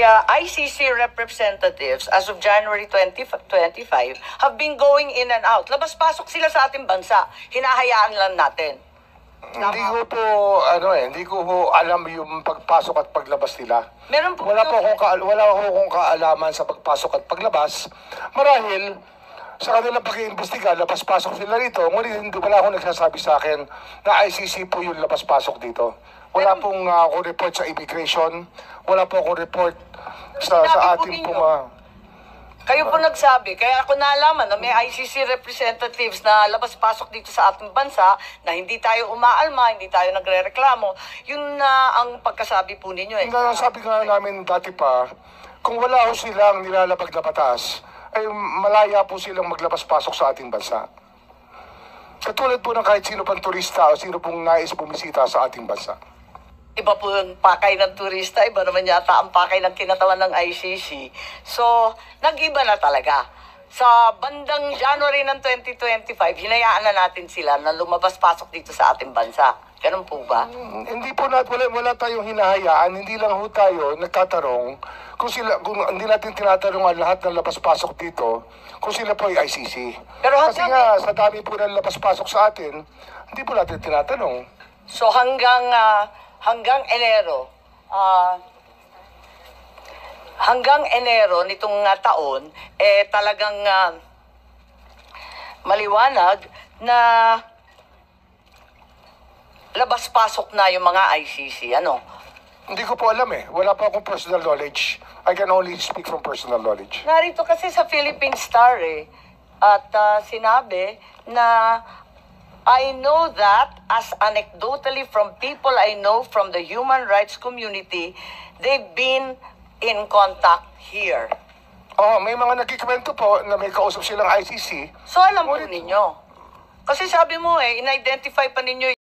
ICC representatives as of January 2025 have been going in and out. Labas-pasok sila sa ating bansa. Hinahayaan lang natin. Hindi ko po, hindi ko po alam yung pagpasok at paglabas nila. Meron po wala akong kaalaman sa pagpasok at paglabas. Marahil, sa kanilang pag-iimbestiga, labas-pasok sila rito. Ngunit wala akong nagsasabi sa akin na ICC po yung labas-pasok dito. Wala pong akong report sa immigration. Wala po akong report sa ating Kayo po nagsabi, kaya ako nalaman na may ICC representatives na labas-pasok dito sa ating bansa na hindi tayo umaalma, hindi tayo nagre-reklamo. Yun na ang pagkasabi po ninyo. Sabi nga namin dati pa, kung wala ho silang nilalabag na batas, ay malaya po silang maglabas-pasok sa ating bansa. Katulad po ng kahit sino pang turista o sino pong nais bumisita sa ating bansa. Iba po yung pakay ng turista, iba naman yata ang pakay ng kinatawan ng ICC. So, nag-iba na talaga. Sa bandang January ng 2025, hinayaan na natin sila na lumabas-pasok dito sa ating bansa. Ganun po ba? Hindi po wala tayong hinahayaan, hindi lang ho tayo nagtatanong kung hindi natin tinatanong ang lahat ng labas-pasok dito kung sila po ay ICC. Pero kasi nga, sa dami po ng labas-pasok sa atin, hindi po natin tinatanong. So hanggang Enero nitong taon, talagang maliwanag na labas-pasok na yung mga ICC, ano? Hindi ko po alam Wala pa akong personal knowledge. I can only speak from personal knowledge. Narito kasi sa Philippine Star at sinabi na I know that as anecdotally from people I know from the human rights community, they've been in contact here. May mga nagkikwento po na may kausap silang ICC. So alam po ninyo. Kasi sabi mo in-identify pa ninyo